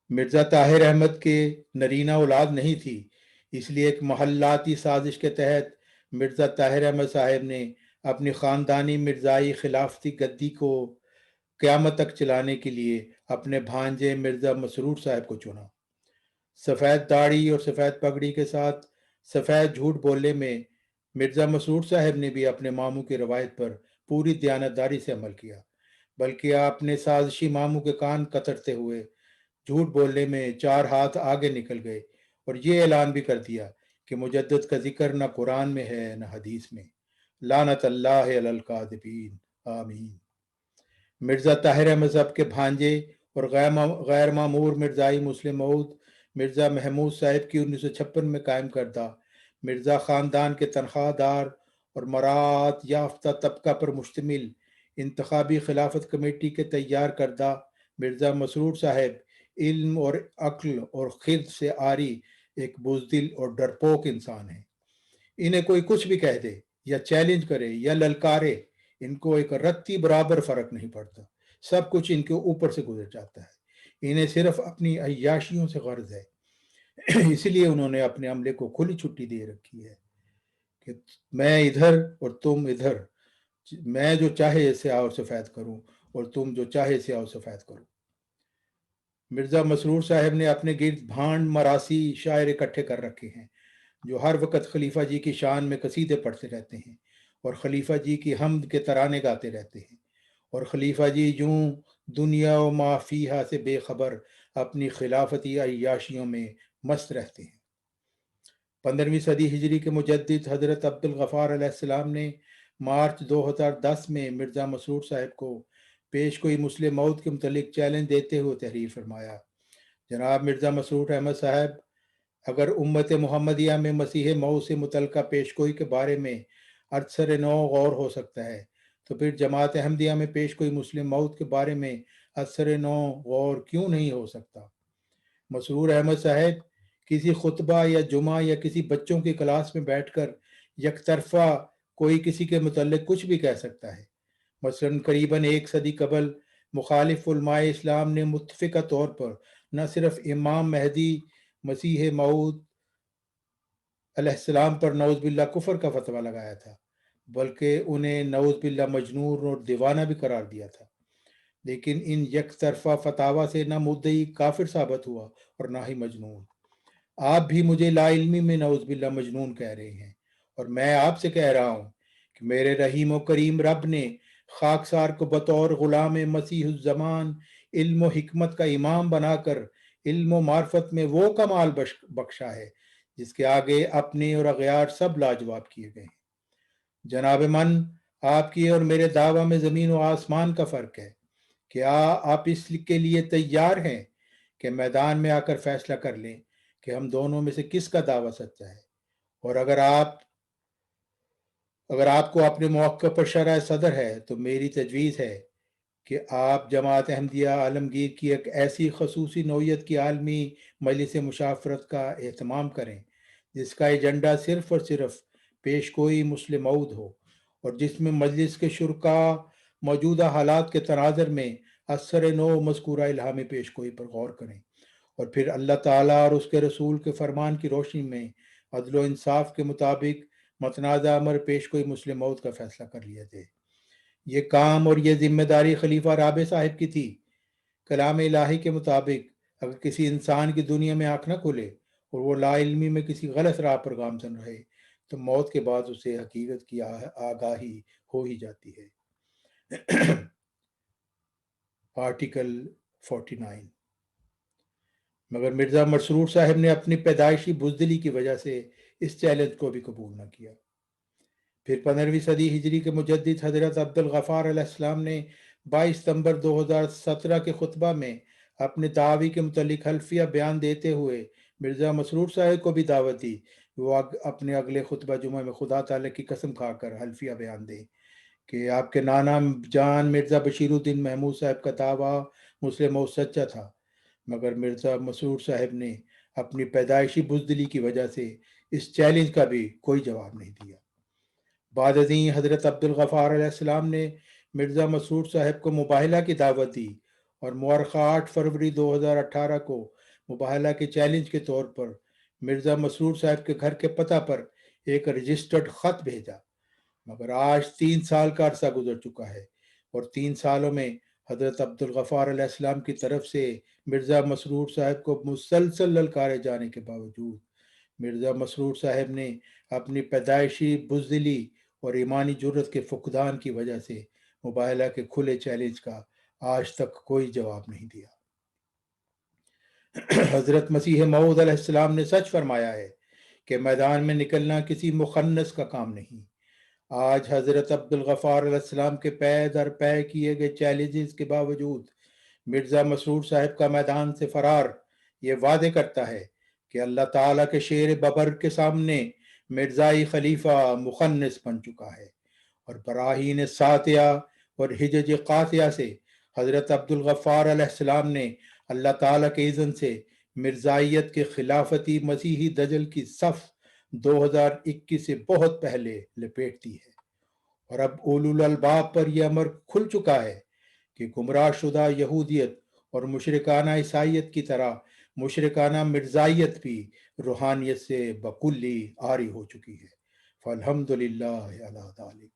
مرزا طاہر احمد کے نرینہ اولاد نہیں تھی، اس لیے ایک محلاتی سازش کے تحت مرزا طاہر احمد صاحب نے اپنی خاندانی مرزائی خلافتی گدی کو قیامت تک چلانے کے لیے اپنے بھانجے مرزا مسرور صاحب کو چنا۔ سفید داڑھی اور سفید پگڑی کے ساتھ سفید جھوٹ بولنے میں مرزا مسرور صاحب نے بھی اپنے ماموں کی روایت پر پوری دیانتداری سے عمل کیا، بلکہ آپ نے سازشی ماموں کے کان کترتے ہوئے جھوٹ بولنے میں 4 ہاتھ آگے نکل گئے اور یہ اعلان بھی کر دیا کہ مجدد کا ذکر نہ قرآن میں ہے نہ حدیث میں، لعنت اللہ علی الکاذبین، آمین۔ مرزا طاہر احمد صاحب کے بھانجے اور غیر معمور مرزائی مسلم مود مرزا محمود صاحب کی 1956 میں قائم کردہ مرزا خاندان کے تنخواہ دار اور مراعات یافتہ طبقہ پر مشتمل انتخابی خلافت کمیٹی کے تیار کردہ مرزا مسرور صاحب علم اور عقل اور خرد سے عاری ایک بزدل اور ڈرپوک انسان ہیں۔ انہیں کوئی کچھ بھی کہہ دے یا چیلنج کرے یا للکارے، ان کو ایک رتی برابر فرق نہیں پڑتا، سب کچھ ان کے اوپر سے گزر جاتا ہے، انہیں صرف اپنی عیاشیوں سے غرض ہے۔ اس لیے انہوں نے اپنے عملے کو کھلی چھٹی دے رکھی ہے کہ میں ادھر اور تم ادھر، میں جو چاہے اسے آؤ سفید کروں اور تم جو چاہے اسے آؤ سفید کرو۔ مرزا مسرور صاحب نے اپنے گرد بھانڈ مراسی شاعر اکٹھے کر رکھے ہیں جو ہر وقت خلیفہ جی کی شان میں قصیدے پڑھتے رہتے ہیں اور خلیفہ جی کی حمد کے ترانے گاتے رہتے ہیں، اور خلیفہ جی یوں دنیا و ما فیہا سے بے خبر اپنی خلافتی عیاشیوں میں مست رہتے ہیں۔ 15ویں صدی ہجری کے مجدد حضرت عبد الغفار علیہ السلام نے مارچ 2010 میں مرزا مسرور صاحب کو پیش کوئی مسلم موت کے متعلق چیلنج دیتے ہوئے تحریر فرمایا، جناب مرزا مسرور احمد صاحب، اگر امت محمدیہ میں مسیح موت سے متعلقہ پیشگوئی کے بارے میں ارسر نو غور ہو سکتا ہے تو پھر جماعت احمدیہ میں پیش کوئی مسلم موت کے بارے میں ارسر نو غور کیوں نہیں ہو سکتا؟ مسرور احمد صاحب کسی خطبہ یا جمعہ یا کسی بچوں کی کلاس میں بیٹھ کر یک طرفہ کوئی کسی کے متعلق کچھ بھی کہہ سکتا ہے۔ مثلاً قریباً 1 صدی قبل مخالف علماء اسلام نے متفقہ طور پر نہ صرف امام مہدی مسیح موعود علیہ السلام پر نعوذ باللہ کفر کا فتویٰ لگایا تھا، بلکہ انہیں نعوذ باللہ مجنون اور دیوانہ بھی قرار دیا تھا، لیکن ان یک طرفہ فتاویٰ سے نہ مدعی کافر ثابت ہوا اور نہ ہی مجنون۔ آپ بھی مجھے لا علمی میں نعوذ باللہ مجنون کہہ رہے ہیں، اور میں آپ سے کہہ رہا ہوں کہ میرے رحیم و کریم رب نے خاکسار کو بطور غلام مسیح الزمان علم و حکمت کا امام بنا کر علم و معرفت میں وہ کمال بخشا ہے جس کے آگے اپنے اور اغیار سب لاجواب کیے گئے ہیں۔ جناب من، آپ کی اور میرے دعویٰ میں زمین و آسمان کا فرق ہے۔ کیا آپ اس کے لیے تیار ہیں کہ میدان میں آ کر فیصلہ کر لیں کہ ہم دونوں میں سے کس کا دعویٰ سچا ہے؟ اور اگر آپ کو اپنے موقع پر شرح صدر ہے تو میری تجویز ہے کہ آپ جماعت احمدیہ عالمگیر کی ایک ایسی خصوصی نوعیت کی عالمی مجلس مشاورت کا اہتمام کریں جس کا ایجنڈا صرف اور صرف پیش گوئی مسلم موعود ہو، اور جس میں مجلس کے شرکاء موجودہ حالات کے تناظر میں اثر نو مذکورہ الہامی پیش گوئی پر غور کریں، اور پھر اللہ تعالیٰ اور اس کے رسول کے فرمان کی روشنی میں عدل و انصاف کے مطابق متنازع امر پیش گوئی مسلم موعود کا فیصلہ کر لیا جائے۔ یہ کام اور یہ ذمہ داری خلیفہ رابع صاحب کی تھی۔ کلام الہی کے مطابق اگر کسی انسان کی دنیا میں آنکھ نہ کھلے اور وہ لا علمی میں کسی غلط راہ پر گامزن رہے تو موت کے بعد اسے حقیقت کی آگاہی ہو ہی جاتی ہے۔ آرٹیکل 49۔ مگر مرزا مسرور صاحب نے اپنی پیدائشی بزدلی کی وجہ سے اس چیلنج کو بھی قبول نہ کیا۔ پھر 15ویں صدی ہجری کے مجدد حضرت عبد الغفار علیہ السلام نے 22 ستمبر 2017 کے خطبہ میں اپنے دعوی کے متعلق حلفیہ بیان دیتے ہوئے مرزا مسرور صاحب کو بھی دعوت دی وہ اپنے اگلے خطبہ جمعہ میں خدا تعالیٰ کی قسم کھا کر حلفیہ بیان دیں کہ آپ کے نانا جان مرزا بشیر الدین محمود صاحب کا دعویٰ مسلم موعود سچا تھا، مگر مرزا مسرور صاحب نے اپنی پیدائشی بزدلی کی وجہ سے اس چیلنج کا بھی کوئی جواب نہیں دیا۔ بعد ازیں حضرت عبد الغفار علیہ السلام نے مرزا مسرور صاحب کو مباہلہ کی دعوت دی اور مورخہ 8 فروری 2018 کو مباہلہ کے چیلنج کے طور پر مرزا مسرور صاحب کے گھر کے پتہ پر ایک رجسٹرڈ خط بھیجا، مگر آج 3 سال کا عرصہ گزر چکا ہے، اور 3 سالوں میں حضرت عبدالغفار علیہ السلام کی طرف سے مرزا مسرور صاحب کو مسلسل للکارے جانے کے باوجود مرزا مسرور صاحب نے اپنی پیدائشی بزدلی اور ایمانی جرت کے فقدان کی وجہ سے مباہلہ کے کھلے چیلنج کا آج تک کوئی جواب نہیں دیا۔ حضرت مسیح موعود علیہ السلام نے سچ فرمایا ہے کہ میدان میں نکلنا کسی مخنث کا کام نہیں۔ آج حضرت عبدالغفار علیہ السلام کے پے در پے کیے گئے چیلنجز کے باوجود مرزا مسرور صاحب کا میدان سے فرار یہ وعدے کرتا ہے کہ اللہ تعالیٰ کے شیر ببر کے سامنے مرزائی خلیفہ مخنث بن چکا ہے، اور براہین ساتیہ اور حجج قاطعہ سے حضرت عبدالغفار علیہ السلام نے اللہ تعالیٰ کے اذن سے مرزائیت کے خلافتی مسیحی دجل کی صف 2021 سے بہت پہلے لپیٹ دی ہے، اور اب اولو الالباب پر یہ امر کھل چکا ہے کہ گمراہ شدہ یہودیت اور مشرکانہ عیسائیت کی طرح مشرکانہ مرزائیت بھی روحانیت سے بکلی عاری ہو چکی ہے۔ فالحمدللہ علی ذالک۔